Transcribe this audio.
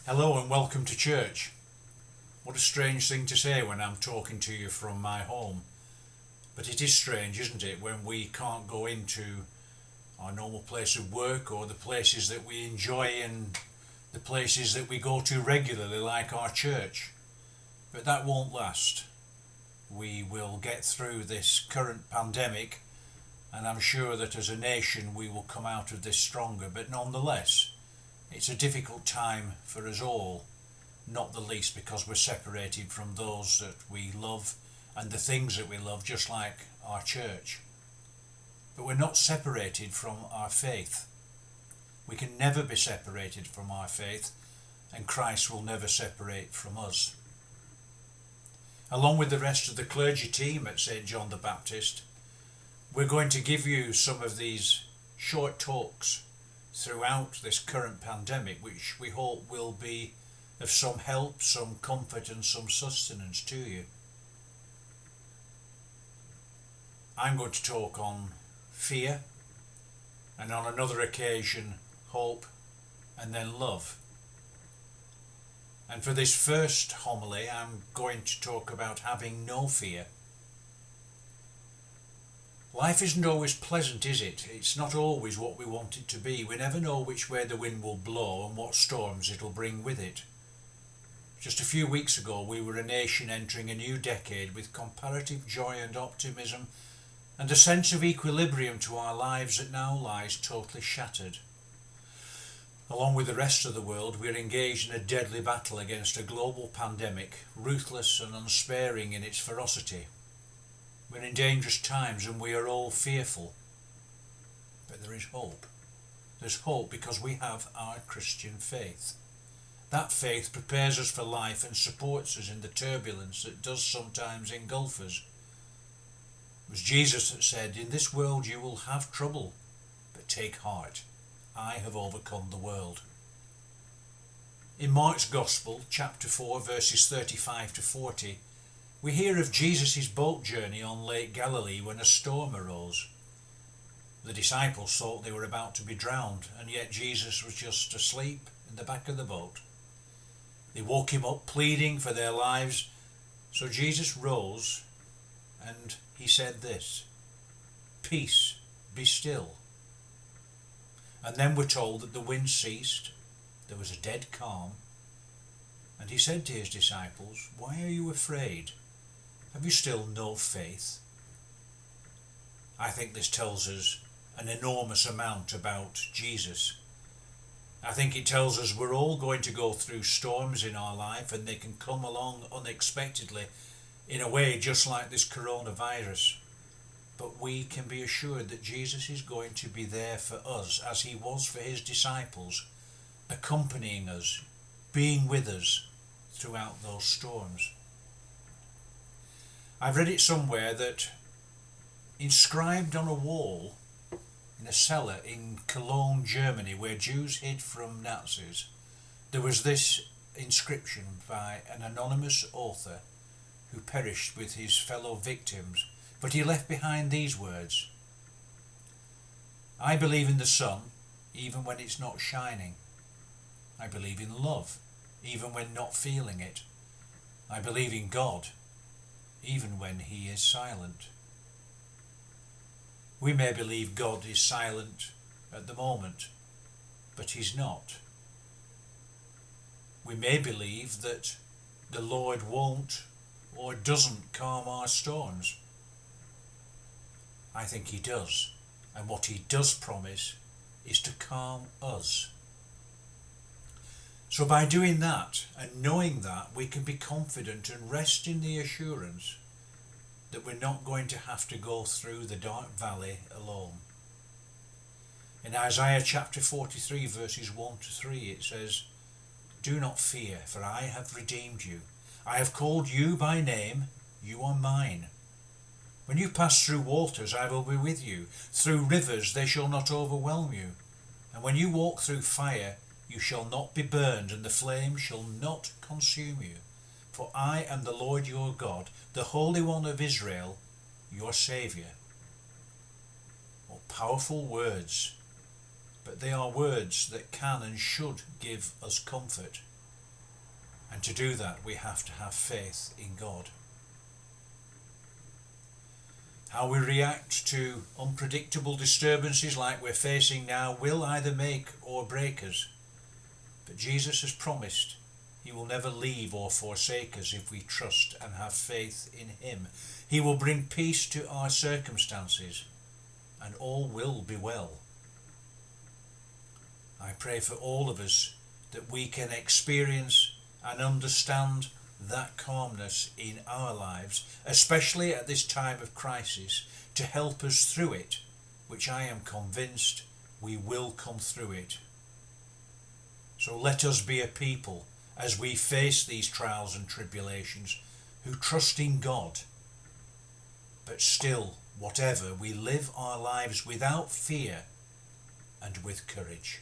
Hello and welcome to church. What a strange thing to say when I'm talking to you from my home. But it is strange, isn't it, when we can't go into our normal place of work or the places that we enjoy and the places that we go to regularly, like our church. But that won't last. We will get through this current pandemic, and I'm sure that as a nation we will come out of this stronger. But nonetheless, it's a difficult time for us all, not the least because we're separated from those that we love and the things that we love, just like our church. But we're not separated from our faith. We can never be separated from our faith, and Christ will never separate from us. Along with the rest of the clergy team at St. John the Baptist, we're going to give you some of these short talks throughout this current pandemic, which we hope will be of some help, some comfort and some sustenance to you. I'm going to talk on fear, and on another occasion hope, and then love. And for this first homily I'm going to talk about having no fear. Life isn't always pleasant, is it? It's not always what we want it to be. We never know which way the wind will blow and what storms it'll bring with it. Just a few weeks ago we were a nation entering a new decade with comparative joy and optimism and a sense of equilibrium to our lives that now lies totally shattered. Along with the rest of the world, we're engaged in a deadly battle against a global pandemic, ruthless and unsparing in its ferocity. We're in dangerous times and we are all fearful. But there is hope. There's hope because we have our Christian faith. That faith prepares us for life and supports us in the turbulence that does sometimes engulf us. It was Jesus that said, "In this world you will have trouble, but take heart. I have overcome the world." In Mark's Gospel, chapter 4, verses 35 to 40, we hear of Jesus' boat journey on Lake Galilee when a storm arose. The disciples thought they were about to be drowned, and yet Jesus was just asleep in the back of the boat. They woke him up pleading for their lives, so Jesus rose and he said this, "Peace, be still." And then we're told that the wind ceased, there was a dead calm, and he said to his disciples, "Why are you afraid? Have you still no faith?" I think this tells us an enormous amount about Jesus. I think it tells us we're all going to go through storms in our life, and they can come along unexpectedly in a way just like this coronavirus. But we can be assured that Jesus is going to be there for us as he was for his disciples, accompanying us, being with us throughout those storms. I've read it somewhere that inscribed on a wall in a cellar in Cologne, Germany, where Jews hid from Nazis, there was this inscription by an anonymous author who perished with his fellow victims, but he left behind these words: "I believe in the sun even when it's not shining. I believe in love even when not feeling it. I believe in God even when he is silent." We may believe God is silent at the moment, but he's not. We may believe that the Lord won't or doesn't calm our storms. I think he does, and what he does promise is to calm us. So by doing that and knowing that, we can be confident and rest in the assurance that we're not going to have to go through the dark valley alone. In Isaiah chapter 43 verses 1 to 3 it says, "Do not fear, for I have redeemed you. I have called you by name, you are mine. When you pass through waters, I will be with you. Through rivers, they shall not overwhelm you. And when you walk through fire, you shall not be burned, and the flame shall not consume you. For I am the Lord your God, the Holy One of Israel, your Saviour." What powerful words, but they are words that can and should give us comfort. And to do that, we have to have faith in God. How we react to unpredictable disturbances like we're facing now will either make or break us. But Jesus has promised he will never leave or forsake us if we trust and have faith in him. He will bring peace to our circumstances, and all will be well. I pray for all of us that we can experience and understand that calmness in our lives, especially at this time of crisis, to help us through it, which I am convinced we will come through it. So let us be a people, as we face these trials and tribulations, who trust in God, but still, whatever, we live our lives without fear and with courage.